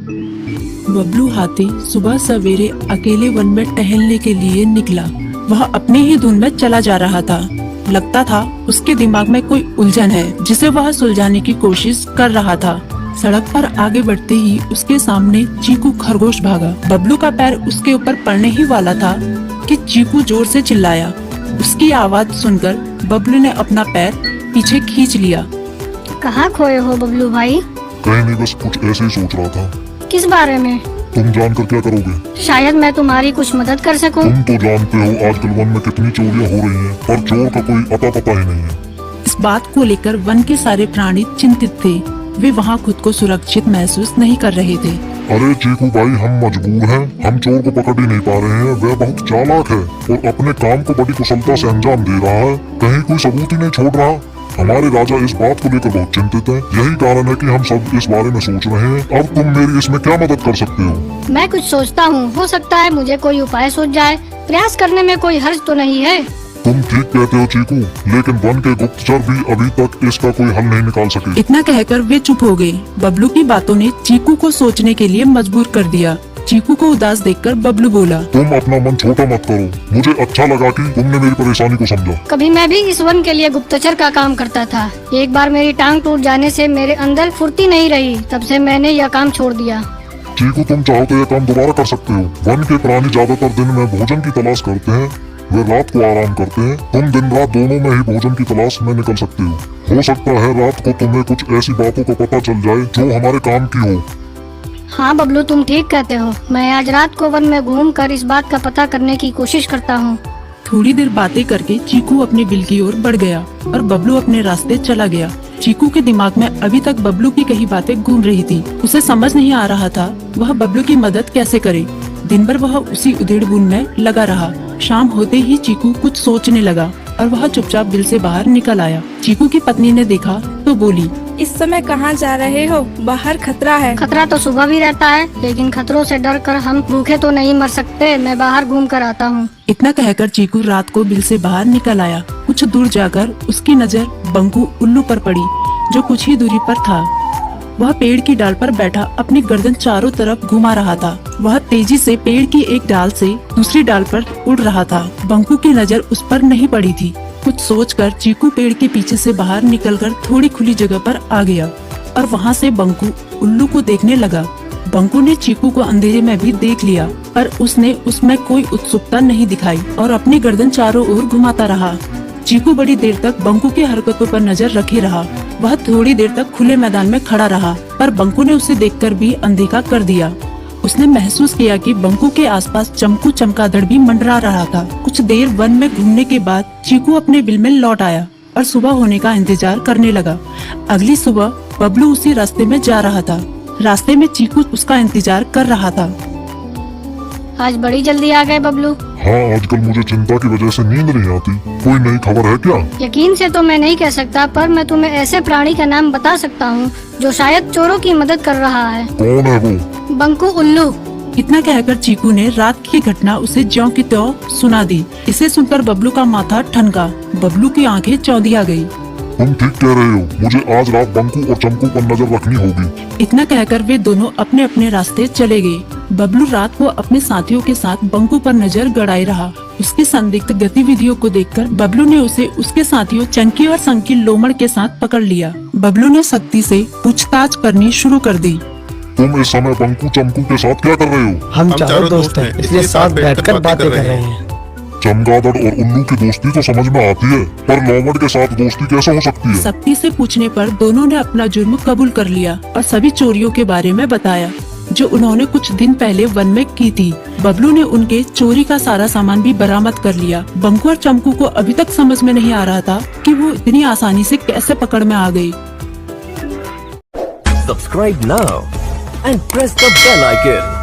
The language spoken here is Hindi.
बबलू हाथी सुबह सवेरे अकेले वन में टहलने के लिए निकला। वह अपने ही धुन में चला जा रहा था। लगता था उसके दिमाग में कोई उलझन है जिसे वह सुलझाने की कोशिश कर रहा था। सड़क पर आगे बढ़ते ही उसके सामने चीकू खरगोश भागा। बबलू का पैर उसके ऊपर पड़ने ही वाला था कि चीकू जोर से चिल्लाया। उसकी आवाज सुनकर बबलू ने अपना पैर पीछे खींच लिया। कहाँ खोए हो बबलू भाई? कहीं नहीं, बस कुछ ऐसे ही सोच रहा था। किस बारे में? तुम जानकर क्या करोगे? शायद मैं तुम्हारी कुछ मदद कर सकूं। तुम तो जानते हो आजकल वन में कितनी चोरियां हो रही हैं, पर चोर का कोई अता पता ही नहीं है। इस बात को लेकर वन के सारे प्राणी चिंतित थे। वे वहाँ खुद को सुरक्षित महसूस नहीं कर रहे थे। अरे चीकू भाई, हम मजबूर हैं। हम चोर को पकड़ ही नहीं पा रहे हैं। वह बहुत चालाक है और अपने काम को बड़ी कुशलता से अंजाम दे रहा है। कहीं कोई सबूत ही नहीं छोड़ रहा। हमारे राजा इस बात को लेकर बहुत चिंतित हैं। यही कारण है कि हम सब इस बारे में सोच रहे हैं। अब तुम मेरी इसमें क्या मदद कर सकते हो? मैं कुछ सोचता हूँ, हो सकता है मुझे कोई उपाय सूझ जाए। प्रयास करने में कोई हर्ज तो नहीं है। तुम ठीक कहते हो चीकू, लेकिन वन के गुप्तचर भी अभी तक इसका कोई हल नहीं निकाल सके। इतना कहकर वे चुप हो गए। बबलू की बातों ने चीकू को सोचने के लिए मजबूर कर दिया। चीकू को उदास देखकर बबलू बोला, तुम अपना मन छोटा मत करो। मुझे अच्छा लगा कि तुमने मेरी परेशानी को समझा। कभी मैं भी इस वन के लिए गुप्तचर का काम करता था। एक बार मेरी टांग टूट जाने से मेरे अंदर फुर्ती नहीं रही। तब से मैंने यह काम छोड़ दिया। चीकू, तुम चाहो तो यह काम दोबारा कर सकते हो। वन के प्राणी ज्यादातर दिन में भोजन की तलाश करते हैं, वे रात को आराम करते हैं। तुम दिन रात दोनों में ही भोजन की तलाश में निकल सकते हो सकता है रात को तुम्हें कुछ ऐसी बातों का पता चल जाए जो हमारे काम की हो। हाँ बबलू, तुम ठीक कहते हो। मैं आज रात को वन में घूमकर इस बात का पता करने की कोशिश करता हूँ। थोड़ी देर बातें करके चीकू अपने बिल की ओर बढ़ गया और बबलू अपने रास्ते चला गया। चीकू के दिमाग में अभी तक बबलू की कई बातें घूम रही थी। उसे समझ नहीं आ रहा था वह बबलू की मदद कैसे करे। दिन भर वह उसी उधेड़-बुन में लगा रहा। शाम होते ही चीकू कुछ सोचने लगा और वह चुपचाप बिल से बाहर निकल आया। चीकू की पत्नी ने देखा तो बोली, इस समय कहाँ जा रहे हो? बाहर खतरा है। खतरा तो सुबह भी रहता है, लेकिन खतरों से डरकर हम भूखे तो नहीं मर सकते। मैं बाहर घूम कर आता हूँ। इतना कहकर चीकू रात को बिल से बाहर निकल आया। कुछ दूर जाकर उसकी नजर बंकू उल्लू पर पड़ी, जो कुछ ही दूरी पर था। वह पेड़ की डाल पर बैठा अपनी गर्दन चारों तरफ घुमा रहा था। वह तेजी से पेड़ की एक डाल से दूसरी डाल पर उड़ रहा था। बंकू की नजर उस पर नहीं पड़ी थी। कुछ सोचकर चीकू पेड़ के पीछे से बाहर निकलकर थोड़ी खुली जगह पर आ गया और वहाँ से बंकू उल्लू को देखने लगा। बंकू ने चीकू को अंधेरे में भी देख लिया, पर उसने उसमें कोई उत्सुकता नहीं दिखाई और अपनी गर्दन चारों ओर घुमाता रहा। चीकू बड़ी देर तक बंकू की हरकतों पर नजर रखे रहा। वह थोड़ी देर तक खुले मैदान में खड़ा रहा, पर बंकू ने उसे देखकर भी अनदेखा कर दिया। उसने महसूस किया कि बंकू के आसपास चमकू चमगादड़ भी मंडरा रहा था। कुछ देर वन में घूमने के बाद चीकू अपने बिल में लौट आया और सुबह होने का इंतजार करने लगा। अगली सुबह बबलू उसी रास्ते में जा रहा था। रास्ते में चीकू उसका इंतजार कर रहा था। आज बड़ी जल्दी आ गए बबलू। हाँ, आजकल मुझे चिंता की वजह से नींद नहीं आती। कोई नई खबर है क्या? यकीन से तो मैं नहीं कह सकता, पर मैं तुम्हें ऐसे प्राणी का नाम बता सकता हूँ जो शायद चोरों की मदद कर रहा है। कौन है वो? बंकू उल्लू। इतना कहकर चीकू ने रात की घटना उसे ज्यों की त्यों सुना दी। इसे सुनकर बबलू का माथा ठनका। बबलू की आंखें चौंधिया गई। तुम ठीक कह रहे हो। मुझे आज रात बंकू और चमकू पर नजर रखनी होगी। इतना कहकर वे दोनों अपने अपने रास्ते चले गए। बबलू रात को अपने साथियों के साथ बंकू पर नजर गड़ाए रहा। उसकी संदिग्ध गतिविधियों को देखकर बबलू ने उसे उसके साथियों चंकी और संकी लोमड़ के साथ पकड़ लिया। बबलू ने सख्ती से पूछताछ करनी शुरू कर दी। तुम इस समय बंकू चमकू के साथ क्या कर रहे हो? हम चारों दोस्त हैं, इसलिए साथ बैठकर बातें कर रहे हैं। चमगादड़ और उल्लू की दोस्ती तो समझ में आती है, पर लोमड़ के साथ दोस्ती कैसे हो सकती है? सख्ती से पूछने पर दोनों ने अपना जुर्म कबूल कर लिया और सभी चोरियों के बारे में बताया जो उन्होंने कुछ दिन पहले वन में की थी। बबलू ने उनके चोरी का सारा सामान भी बरामद कर लिया। बंकू और चमकू को अभी तक समझ में नहीं आ रहा था कि वो इतनी आसानी से कैसे पकड़ में आ गई। Subscribe now and press the bell icon.